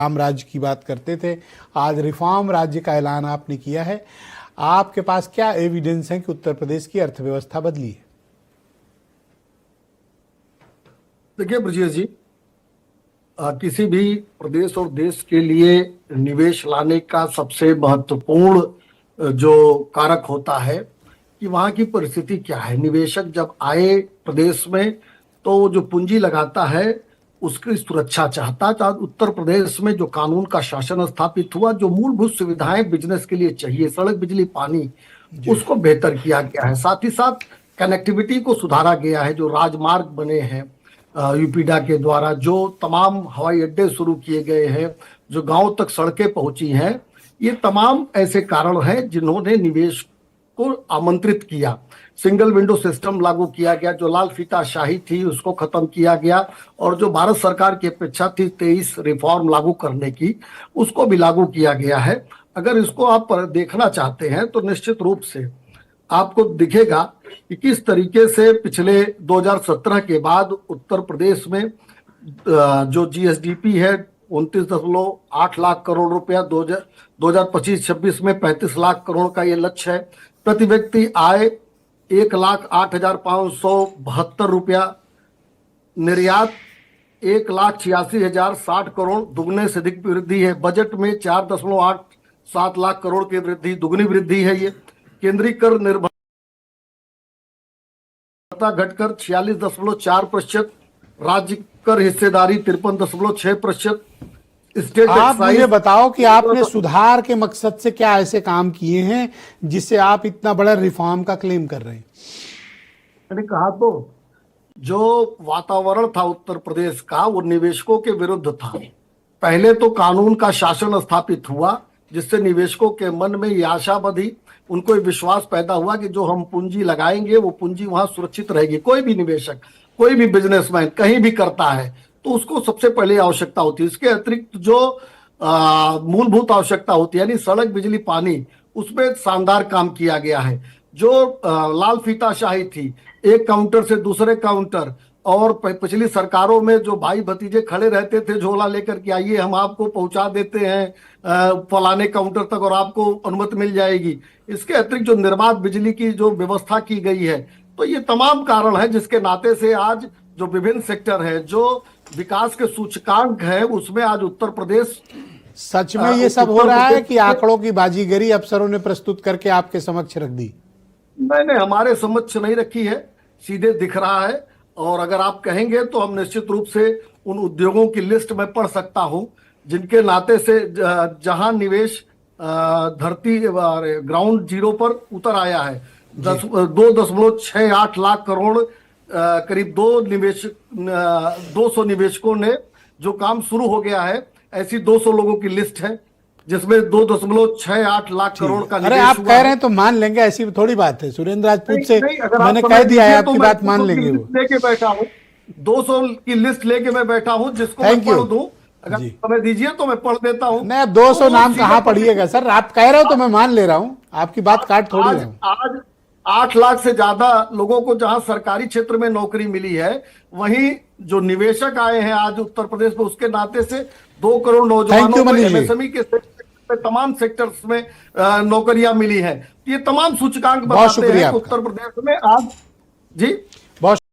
राम राज्य की बात करते थे, आज रिफॉर्म राज्य का ऐलान आपने किया है। आपके पास क्या एविडेंस है कि उत्तर प्रदेश की अर्थव्यवस्था बदली है? देखिए ब्रजेश जी, किसी भी प्रदेश और देश के लिए निवेश लाने का सबसे महत्वपूर्ण जो कारक होता है कि वहाँ की परिस्थिति क्या है। निवेशक जब आए प्रदेश में तो वो जो पूंजी लगाता है उसकी सुरक्षा चाहता है। तो उत्तर प्रदेश में जो कानून का शासन स्थापित हुआ, जो मूलभूत सुविधाएं बिजनेस के लिए चाहिए, सड़क, बिजली, पानी, उसको बेहतर किया गया है। साथ ही साथ कनेक्टिविटी को सुधारा गया है। जो राजमार्ग बने हैं यूपीडा के द्वारा, जो तमाम हवाई अड्डे शुरू किए गए हैं, जो गांव तक सड़कें पहुंची हैं, ये तमाम ऐसे कारण हैं जिन्होंने निवेश को आमंत्रित किया। सिंगल विंडो सिस्टम लागू किया गया, जो लाल फीताशाही थी उसको खत्म किया गया, और जो भारत सरकार की अपेक्षा थी 23 रिफॉर्म लागू करने की, उसको भी लागू किया गया है। अगर इसको आप देखना चाहते हैं तो निश्चित रूप से आपको दिखेगा कि किस तरीके से पिछले 2017 के बाद उत्तर प्रदेश में जो जीएसडीपी है 29.8 लाख करोड़ रुपया, 2025-26 में 35 लाख करोड़ का ये लक्ष्य है। प्रति व्यक्ति आय 1,08,572 रुपया, निर्यात 1,86,060 करोड़, दुगने से अधिक वृद्धि है। बजट में 4.87 लाख करोड़ की वृद्धि, दुगनी वृद्धि है। ये केंद्रीय कर निर्भरता घटकर 46.4%, राज्य कर हिस्सेदारी 53.6%। आप मुझे बताओ कि आपने सुधार के मकसद से क्या ऐसे काम किए हैं जिससे आप इतना बड़ा रिफॉर्म का क्लेम कर रहे हैं? मैंने कहा तो जो वातावरण था उत्तर प्रदेश का वो निवेशकों के विरुद्ध था। पहले तो कानून का शासन स्थापित हुआ जिससे निवेशकों के मन में ये आशा बधी, उनको विश्वास पैदा हुआ कि जो हम पूंजी लगाएंगे वो पूंजी वहां सुरक्षित रहेगी। कोई भी निवेशक, कोई भी बिजनेसमैन कहीं भी करता है तो उसको सबसे पहले आवश्यकता होती है। इसके अतिरिक्त जो मूलभूत आवश्यकता होती है, यानी सड़क, बिजली, पानी, उसमें शानदार काम किया गया है। जो लाल फीताशाही थी, एक काउंटर से दूसरे काउंटर, और पिछली सरकारों में जो भाई भतीजे खड़े रहते थे झोला लेकर के, आइए हम आपको पहुंचा देते हैं फलाने काउंटर तक और आपको अनुमति मिल जाएगी। इसके अतिरिक्त जो निर्बाध बिजली की जो व्यवस्था की गई है, तो ये तमाम कारण है जिसके नाते से आज जो विभिन्न सेक्टर है, जो विकास के सूचकांक है, उसमें आज उत्तर प्रदेश। सच में ये सब हो रहा है कि आंकड़ों की बाजीगरी अफसरों ने प्रस्तुत करके आपके समक्ष रख दी? मैंने हमारे समक्ष नहीं रखी है, सीधे दिख रहा है। और अगर आप कहेंगे तो हम निश्चित रूप से उन उद्योगों की लिस्ट में पढ़ सकता हूं जिनके नाते से जहां निवेश धरती ग्राउंड जीरो पर उतर आया है। 2.68 लाख करोड़, करीब 200 निवेशकों ने जो काम शुरू हो गया है। ऐसी 200 लोगों की लिस्ट है जिसमें 2.68 लाख करोड़ का निवेश। अरे आप कह रहे हैं तो मान लेंगे, ऐसी थोड़ी बात है। सुरेंद्र राजपूत से मैंने कह दिया है, आपकी बात मान लेंगे। वो लेके बैठा हूँ, 200 की लिस्ट लेके मैं बैठा हूँ, जिसको मैं पढ़ दूं। अगर समय दीजिए तो मैं पढ़ देता हूँ। नहीं, 200 नाम कहाँ पढ़िएगा सर, आप कह रहे हो तो मैं मान ले रहा हूँ, आपकी बात काट थोड़ी रहा हूँ। आज 8 लाख से ज्यादा लोगों को जहां सरकारी क्षेत्र में नौकरी मिली है, वहीं जो निवेशक आए हैं आज उत्तर प्रदेश में, उसके नाते से 2 करोड़ नौजवानों को एमएसएमई के तमाम सेक्टर्स में नौकरियां मिली हैं। ये तमाम सूचकांक बताते हैं उत्तर प्रदेश में आज। जी।